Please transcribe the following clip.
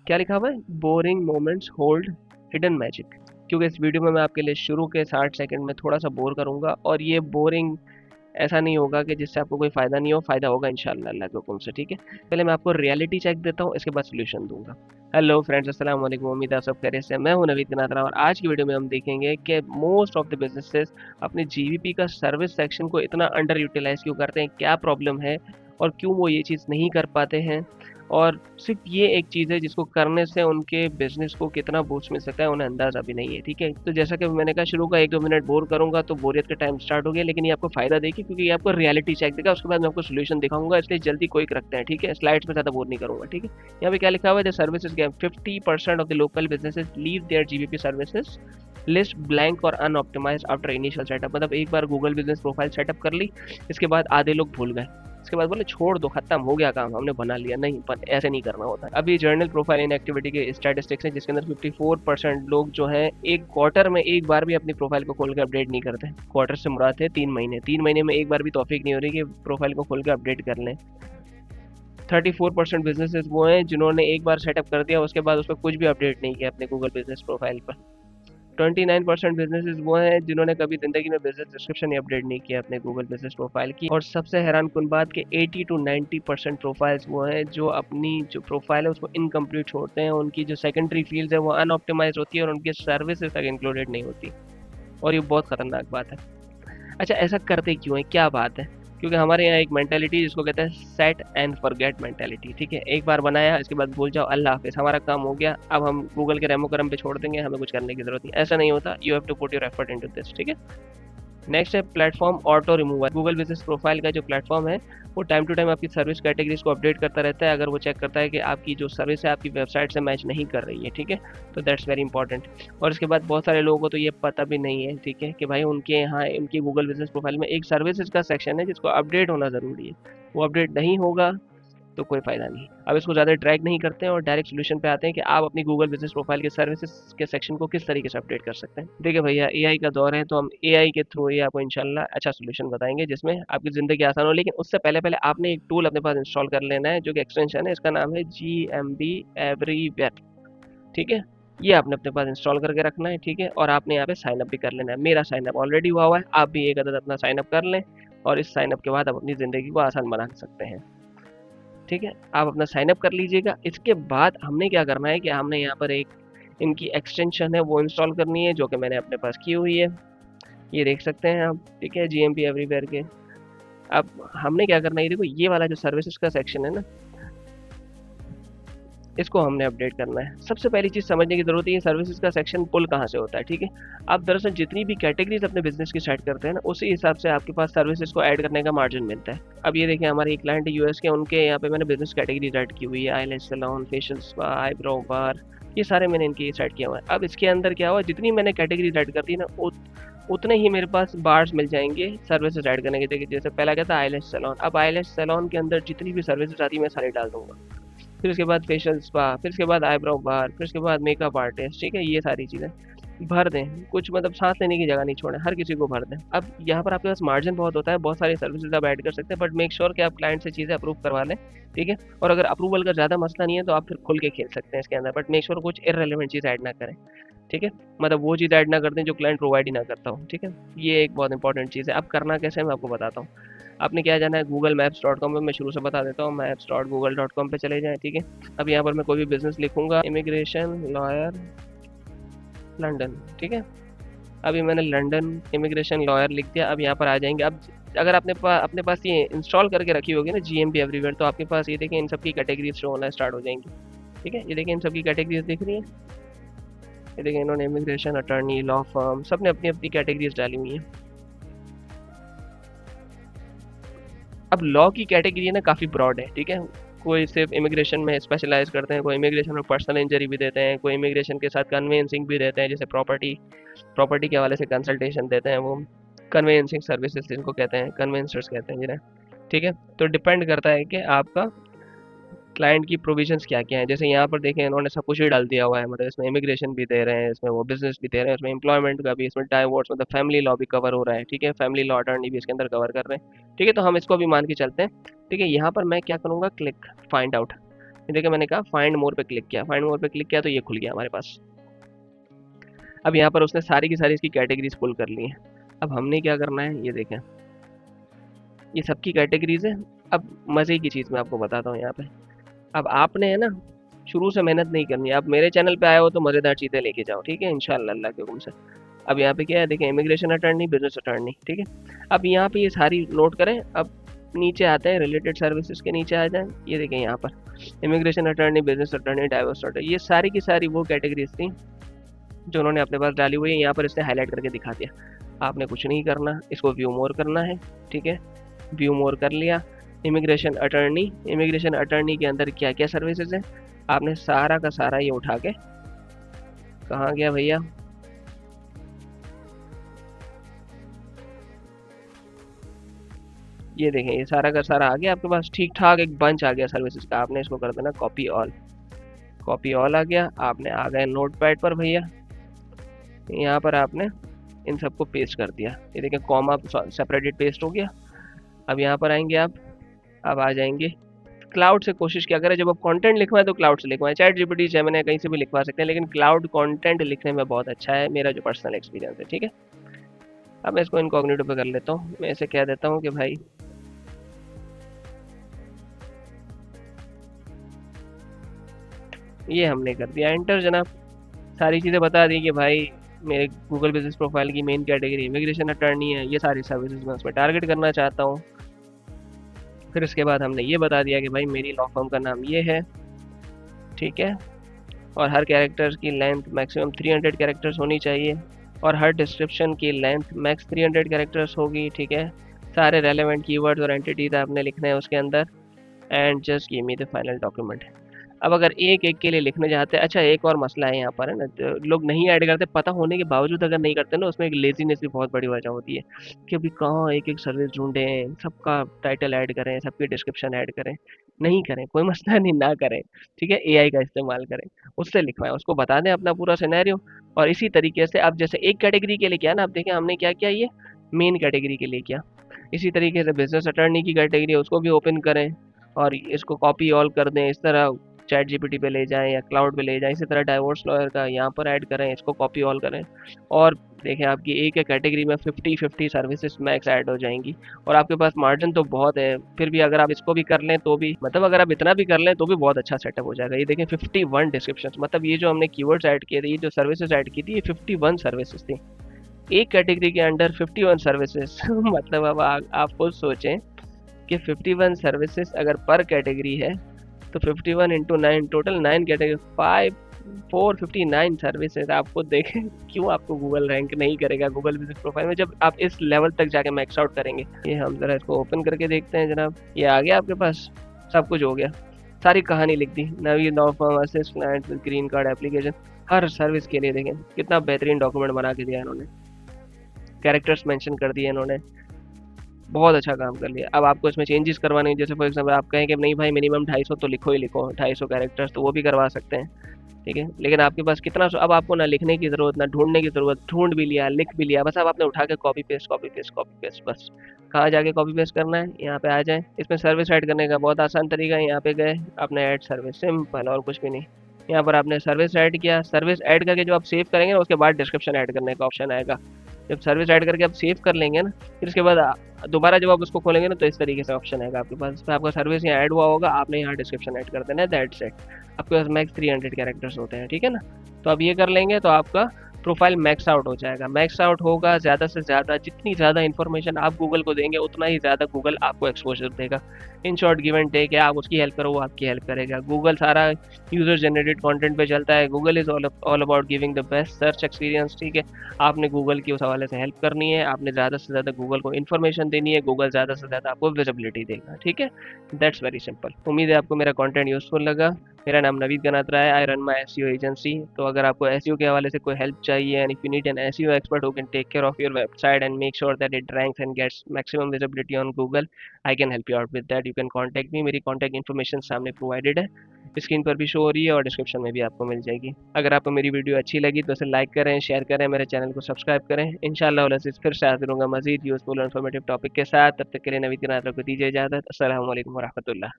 क्या लिखा हुआ है? Boring moments hold hidden magic. क्योंकि इस वीडियो में मैं आपके लिए शुरू के 60 सेकंड में थोड़ा सा बोर करूंगा, और ये बोरिंग ऐसा नहीं होगा कि जिससे आपको कोई फ़ायदा नहीं हो, फ़ायदा होगा इंशाल्लाह अल्लाह के हुक्म से, ठीक है? पहले मैं आपको रियलिटी चेक देता हूँ, इसके बाद सॉल्यूशन दूँगा। हेलो फ्रेंड्स, अस्सलाम वालेकुम, उम्मीद है आप सब खैरियत से हैं। मैं हूँ नवीद कनात्रा, और आज की वीडियो में हम देखेंगे कि मोस्ट ऑफ द बिज़नेसेस अपने जीवीपी का सर्विस सेक्शन को इतना अंडर यूटिलाइज़ क्यों करते हैं, क्या प्रॉब्लम है और क्यों वो ये चीज़ नहीं कर पाते हैं, और सिर्फ ये एक चीज़ है जिसको करने से उनके बिजनेस को कितना बूस्ट मिल सकता है उन्हें अंदाज़ा भी नहीं है, ठीक है? तो जैसा कि मैंने कहा, शुरू का 1-2 मिनट बोर करूँगा तो बोरियत का टाइम स्टार्ट हो गया, लेकिन ये आपको फ़ायदा देगी क्योंकि ये आपको रियलिटी चेक देगा, उसके बाद मैं आपको सॉल्यूशन दिखाऊँगा, इसलिए जल्दी क्विक रखते हैं, ठीक है? स्लाइड्स में ज़्यादा बोर नहीं करूँगा, ठीक है? यहाँ पे क्या लिखा हुआ है? The services gap 50% of the local businesses leave their GBP services list blank और अनऑप्टिमाइज्ड आफ्टर इनिशियल सेटअप। मतलब एक बार गूगल बिजनेस प्रोफाइल सेटअप कर ली, इसके बाद आधे लोग भूल गए, इसके बाद बोले छोड़ दो, खत्म हो गया काम, हमने बना लिया। नहीं, पर ऐसे नहीं करना होता। अभी जर्नल प्रोफाइल इन एक्टिविटी के स्टैटिस्टिक्स हैं, जिसके अंदर 54% लोग जो हैं एक क्वार्टर में एक बार भी अपनी प्रोफाइल को खोल के अपडेट नहीं करते। क्वार्टर से मुराद है 3 महीने, 3 महीने में एक बार भी तौफीक नहीं हो रही कि प्रोफाइल को खोल के अपडेट कर लें। 34% बिजनेसेस वो हैं जिन्होंने एक बार सेटअप कर दिया, उसके बाद उस पर कुछ भी अपडेट नहीं किया अपने गूगल बिजनेस प्रोफाइल पर। 29% बिजनेसेस वो हैं जिन्होंने कभी ज़िंदगी में बिजनेस डिस्क्रिप्शन ही अपडेट नहीं किया अपने गूगल बिजनेस प्रोफाइल की। और सबसे हैरानकुन बात कि 80 टू 90% प्रोफाइल्स वो हैं जो अपनी जो प्रोफाइल है उसको इनकम्प्लीट छोड़ते हैं, उनकी जो सेकेंडरी फील्ड्स है वो अनऑप्टिमाइज होती है और उनकी सर्विसेज तक इंक्लूडेड नहीं होती, और ये बहुत खतरनाक बात है। अच्छा, ऐसा करते क्यों है, क्या बात है? क्योंकि हमारे यहाँ एक मेंटालिटी जिसको कहते हैं सेट एंड फॉरगेट मेंटालिटी, ठीक है? एक बार बनाया, इसके बाद भूल जाओ, अल्लाह हाफिज़, हमारा काम हो गया, अब हम गूगल के रेमो करम पे छोड़ देंगे, हमें कुछ करने की ज़रूरत नहीं। ऐसा नहीं होता, you have to put your effort into this, ठीक है? नेक्स्ट है platform auto remover. Google business profile का जो प्लेटफॉर्म है वो टाइम टू टाइम आपकी सर्विस कैटेगरीज को अपडेट करता रहता है। अगर वो चेक करता है कि आपकी जो सर्विस है आपकी वेबसाइट से मैच नहीं कर रही है, ठीक है, तो दैट्स वेरी इंपॉर्टेंट। और इसके बाद बहुत सारे लोगों को तो ये पता भी नहीं है, ठीक है, कि भाई उनके यहाँ उनकी गूगल बिजनेस प्रोफाइल में एक सर्विसेज का सेक्शन है जिसको अपडेट होना ज़रूरी है। वो अपडेट नहीं होगा तो कोई फ़ायदा नहीं। अब इसको ज़्यादा ड्रैग नहीं करते हैं और डायरेक्ट सॉल्यूशन पे आते हैं कि आप अपनी गूगल बिजनेस प्रोफाइल के सर्विसेज के सेक्शन को किस तरीके से अपडेट कर सकते हैं। देखिए भैया, एआई का दौर है, तो हम एआई के थ्रू ही आपको इंशाल्लाह अच्छा सॉल्यूशन बताएंगे जिसमें आपकी ज़िंदगी आसान हो। लेकिन उससे पहले पहले आपने एक टूल अपने पास इंस्टॉल कर लेना है, जो कि एक्सटेंशन है, इसका नाम है GMB एवरीवेयर, ठीक है? ये आपने अपने पास इंस्टॉल करके रखना है, ठीक है? और आपने यहाँ पे साइन अप भी कर लेना है। मेरा साइन अप ऑलरेडी हुआ है, आप भी एक अदद अपना साइन अप कर लें, और इस साइन अप के बाद आप अपनी ज़िंदगी को आसान बना सकते हैं, ठीक है? आप अपना साइन अप कर लीजिएगा। इसके बाद हमने क्या करना है कि हमने यहाँ पर एक इनकी एक्सटेंशन है वो इंस्टॉल करनी है, जो कि मैंने अपने पास की हुई है। ये देख सकते हैं आप, ठीक है, GMP एवरीवेयर के। अब हमने क्या करना है, देखो ये वाला जो सर्विसेज का सेक्शन है ना, इसको हमने अपडेट करना है। सबसे पहली चीज़ समझने की ज़रूरत है, ये सर्विसेज का सेक्शन पुल कहाँ से होता है, ठीक है? आप दरअसल जितनी भी कैटेगरीज अपने बिजनेस की सेट करते हैं ना, उसी हिसाब से आपके पास सर्विसेज को ऐड करने का मार्जिन मिलता है। अब ये देखिए, हमारे एक क्लाइंट है यूएस के, उनके यहाँ पे मैंने बिजनेस कैटेगरीज ऐड की हुई है, eyelash salon, facial spa, eyebrow bar, ये सारे मैंने इनकी सेट किया हुआ है। अब इसके अंदर क्या हुआ, जितनी मैंने कैटेगरीज ऐड कर दी ना, उतने ही मेरे पास बार्स मिल जाएंगे सर्विसेज ऐड करने के। देखिए, जैसे पहला क्या था, आईलैश सैलून। अब आईलैश सैलून के अंदर जितनी भी सर्विसेज आती है मैं सारी डाल दूंगा। फिर उसके बाद फेशियल स्पा, फिर उसके बाद आईब्रो बार, फिर उसके बाद मेकअप आर्टिस्ट, ठीक है? ये सारी चीज़ें भर दें, कुछ मतलब सांस लेने की जगह नहीं छोड़ें, हर किसी को भर दें। अब यहाँ पर आपके पास मार्जिन बहुत होता है, बहुत सारी सर्विसेज आप ऐड कर सकते हैं, बट मेक श्योर कि आप क्लाइंट से चीज़ें अप्रूव करवा लें, ठीक है? और अगर अप्रूवल का ज़्यादा मसला नहीं है तो आप फिर खुल के खेल सकते हैं इसके अंदर, बट मेक श्योर कुछ इररिलेवेंट चीज़ ऐड ना करें, ठीक है? मतलब वो चीज़ ऐड ना कर दें जो क्लाइंट प्रोवाइड ही ना करता हो, ठीक है? ये एक बहुत इंपॉर्टेंट चीज़ है। अब करना कैसे है मैं आपको बताता हूँ। आपने क्या जाना है, googlemaps.com पे, मैं शुरू से बता देता हूँ, maps.google.com पे चले जाएँ, ठीक है? अब यहाँ पर मैं कोई भी बिज़नेस लिखूँगा, इमिग्रेशन लॉयर लंदन, ठीक है? अभी मैंने लंदन इमिग्रेशन लॉयर लिख दिया। अब यहाँ पर आ जाएंगे। अब अगर आपने अपने पास ये इंस्टॉल करके रखी होगी ना GMP एवरीवेयर, तो आपके पास ये देखिए इन सब की कैटेगरीज शो होना स्टार्ट हो जाएंगी, ठीक है? ये देखिए इन सब की कैटेगरीज दिख रही है, ये देखिए इन्होंने इमिग्रेशन, अटर्नी, लॉ फर्म, सब ने अपनी अपनी कैटेगरीज डाली हुई हैं। अब लॉ की कैटेगरी है ना काफ़ी ब्रॉड है, ठीक है? कोई सिर्फ इमिग्रेशन में स्पेशलाइज करते हैं, कोई इमिग्रेशन में पर्सनल इंजरी भी देते हैं, कोई इमिग्रेशन के साथ कन्वेंसिंग भी देते हैं, जैसे प्रॉपर्टी के हवाले से कंसल्टेशन देते हैं, वो कन्वेंसिंग सर्विसेज जिनको कहते हैं, कन्वेंसर्स कहते हैं जिन्हें, ठीक है? तो डिपेंड करता है कि आपका क्लाइंट की प्रोविजंस क्या-क्या हैं। जैसे यहाँ पर देखें इन्होंने सब कुछ ही डाल दिया हुआ है, मतलब इसमें इमिग्रेशन भी दे रहे हैं, इसमें वो बिज़नेस भी दे रहे हैं, इसमें एम्प्लॉयमेंट का भी, इसमें डाइवोर्स मतलब फैमिली लॉ भी कवर हो रहा है, ठीक है? फैमिली लॉ अटॉर्नी भी इसके अंदर कवर कर रहे हैं, ठीक है? तो हम इसको भी मान के चलते हैं, ठीक है? यहाँ पर मैं क्या करूँगा, क्लिक फाइंड आउट, ये देखिए मैंने कहा फाइंड मोर पे क्लिक किया, फाइंड मोर पे क्लिक किया तो ये खुल गया हमारे पास। अब यहाँ पर उसने सारी की सारी इसकी कैटेगरीज पुल कर ली हैं। अब हमने क्या करना है, ये देखें ये सबकी कैटेगरीज है। अब मज़े की चीज़ मैं आपको बताता हूँ यहाँ पे। अब आपने है ना शुरू से मेहनत नहीं करनी है। आप मेरे चैनल पे आए हो तो मज़ेदार चीज़ें लेके जाओ, ठीक है, इंशाल्लाह अल्लाह के हुक्म से। अब यहाँ पे क्या है, देखें इमिग्रेशन अटर्नी, बिजनेस अटर्नी, ठीक है। अब यहाँ पे ये सारी नोट करें। अब नीचे आते हैं रिलेटेड सर्विसेज के नीचे आ जाएं, ये देखें यहाँ पर immigration attorney, business attorney, divorce attorney, ये सारी की सारी वो कैटेगरीज थी जो उन्होंने अपने पास डाली हुई है। यहाँ पर इसने हाईलाइट करके दिखा दिया। आपने कुछ नहीं करना, इसको व्यू मोर करना है, ठीक है। व्यू मोर कर लिया। इमिग्रेशन अटर्नी, इमिग्रेशन अटर्नी के अंदर क्या क्या सर्विसेज हैं, आपने सारा का सारा ये उठा के, कहाँ गया भैया, ये देखें ये सारा का सारा आ गया आपके पास, ठीक ठाक एक बंच आ गया सर्विसेज का। आपने इसको कर देना कॉपी ऑल, कॉपी ऑल आ गया। आपने आ गए नोट पैड पर भैया, यहाँ पर आपने इन सबको पेस्ट कर दिया। ये देखें कॉमा सेपरेटेड पेस्ट हो गया। अब यहाँ पर आएंगे आप, अब आ जाएंगे क्लाउड से। कोशिश क्या करें, जब आप कंटेंट लिखवाएं तो क्लाउड से लिखवाएं, चैट जीपीटी जेमिनी कहीं से भी लिखवा सकते हैं, लेकिन क्लाउड कंटेंट लिखने में बहुत अच्छा है, मेरा जो पर्सनल एक्सपीरियंस है, ठीक है। अब मैं इसको इनकॉग्निटो पे कर लेता हूँ। मैं इसे कह देता हूँ कि भाई ये हमने कर दिया एंटर जनाब। सारी चीज़ें बता दी कि भाई मेरे गूगल बिजनेस प्रोफाइल की मेन कैटेगरी इमिग्रेशन अटर्नी है, ये सारी सर्विसेज मैं उसमें टारगेट करना चाहता हूँ। फिर इसके बाद हमने ये बता दिया कि भाई मेरी लॉ फर्म का नाम ये है, ठीक है, और हर कैरेक्टर की लेंथ मैक्सिमम 300 कैरेक्टर्स होनी चाहिए, और हर डिस्क्रिप्शन की लेंथ मैक्स 300 कैरेक्टर्स होगी, ठीक है। सारे रेलेवेंट कीवर्ड्स और एंटिटीज आपने लिखने हैं उसके अंदर, and just give me the final document. अब अगर एक एक के लिए लिखने जाते हैं, अच्छा एक और मसला है यहाँ पर है ना, जो लोग नहीं ऐड करते, पता होने के बावजूद अगर नहीं करते ना, उसमें एक लेजीनेस भी बहुत बड़ी वजह होती है कि अभी कहाँ एक एक सर्विस ढूंढें, सबका टाइटल ऐड करें, सबकी डिस्क्रिप्शन ऐड करें। नहीं करें, कोई मसला नहीं, ना करें, ठीक है। एआई का इस्तेमाल करें, उससे लिखवाएं, उसको बता दें अपना पूरा सिनेरियो। और इसी तरीके से अब जैसे एक कैटेगरी के लिए किया ना, अब देखें हमने क्या किया, ये मेन कैटेगरी के लिए किया। इसी तरीके से बिजनेस अटर्नी की कैटेगरी है, उसको भी ओपन करें और इसको कॉपी ऑल कर दें, इस तरह चैट जीपीटी पे ले जाएं या क्लाउड पे ले जाएं। इसी तरह डाइवोर्स लॉयर का यहाँ पर ऐड करें, इसको कॉपी ऑल करें, और देखें आपकी एक एक कैटेगरी में 50-50 सर्विसेज मैक्स ऐड हो जाएंगी। और आपके पास मार्जिन तो बहुत है, फिर भी अगर आप इसको भी कर लें तो भी, मतलब अगर आप इतना भी कर लें तो भी बहुत अच्छा सेटअप हो जाएगा। ये देखें 51 डिस्क्रिप्शन, मतलब ये जो हमने कीवर्ड्स ऐड किए थे, ये जो सर्विसेज ऐड की थी, ये 51 सर्विसेज थी एक कैटेगरी के अंडर, 51 सर्विसेज मतलब अब आप खुद सोचें कि 51 सर्विसेज अगर पर कैटेगरी है तो 51 इंटू 9, टोटल 9 कैटेगरी, 459 सर्विसेज। आप खुद देखें क्यों आपको गूगल रैंक नहीं करेगा गूगल बिजनेस प्रोफाइल में, जब आप इस लेवल तक जाके मैक्स आउट करेंगे। ये हम जरा इसको ओपन करके देखते हैं जनाब, ये आ गया आपके पास, सब कुछ हो गया, सारी कहानी लिख दी। नवी नौ form assist client with green card application, हर सर्विस के लिए देखें कितना बेहतरीन डॉक्यूमेंट बना के दिया इन्होंने, कैरेक्टर्स मेंशन कर दिए इन्होंने, बहुत अच्छा काम कर लिया। अब आपको इसमें चेंजेस करवाने हैं, जैसे फॉर एग्जांपल आप कहें कि नहीं भाई मिनिमम 250 तो लिखो ही लिखो, 250 कैरेक्टर्स, तो वो भी करवा सकते हैं, ठीक है। लेकिन आपके पास कितना, अब आपको ना लिखने की ज़रूरत ना ढूंढने की ज़रूरत, ढूंढ भी लिया लिख भी लिया, बस अब आपने उठा के copy paste copy paste copy paste, बस कहाँ जाके कॉपी पेस्ट करना है, यहाँ पे आ जाए। इसमें सर्विस ऐड करने का बहुत आसान तरीका है, यहाँ पे गए आपने ऐड सर्विस, सिंपल, और कुछ भी नहीं। यहाँ पर आपने सर्विस ऐड किया, सर्विस ऐड करके जब आप सेव करेंगे ना, उसके बाद डिस्क्रिप्शन ऐड करने का ऑप्शन आएगा। जब सर्विस ऐड करके आप सेव कर लेंगे ना, फिर उसके बाद दोबारा जब आप उसको खोलेंगे ना, तो इस तरीके से ऑप्शन आएगा आपके पास, इसमें आपका सर्विस यहाँ ऐड हुआ होगा, आपने यहाँ डिस्क्रिप्शन ऐड कर देना है, दैट्स इट। आपके पास मैक्स 300 कैरेक्टर्स होते हैं, ठीक है ना। तो अब ये कर लेंगे तो आपका प्रोफाइल मैक्स आउट हो जाएगा। मैक्स आउट होगा, ज़्यादा से ज़्यादा जितनी ज़्यादा इन्फॉर्मेशन आप गूगल को देंगे उतना ही ज़्यादा गूगल आपको एक्सपोजर देगा। In short give and take है, आप उसकी हेल्प करो वो आपकी हेल्प करेगा। गूगल सारा यूज़र जनरेटेड कंटेंट पे चलता है, Google is all about giving the best search experience, ठीक है। आपने गूगल की उस हवाले से हेल्प करनी है, आपने ज़्यादा से ज़्यादा गूगल को इन्फॉर्मेशन देनी है, गूगल ज़्यादा से ज़्यादा आपको विजिबिलिटी देगा, ठीक है। That's very simple. उम्मीद है आपको मेरा कंटेंट यूजफुल लगा। मेरा नाम नवीद गनात्रा है, I run my SEO agency. तो अगर आपको एसईओ के हवाले से कोई हेल्प चाहिए, and if you need an SEO expert who can take care of your website and make sure that it ranks and gets maximum visibility on Google, I can help you out with that. You can contact me, मेरी contact information सामने provided है, screen पर भी show हो रही है और description में भी आपको मिल जाएगी। अगर आपको मेरी वीडियो अच्छी लगी तो इसे लाइक करें, शेयर करें, मेरे चैनल को सब्सक्राइब करें। इंशाल्लाह फिर से हाजिर होंगे मजीद यूजफुल और इन्फॉर्मेटिव टॉपिक के साथ। तब तक के लिए नवीद गनात्रा को दीजिए इजाज़त। अस्सलाम वालेकुम व रहमतुल्लाह।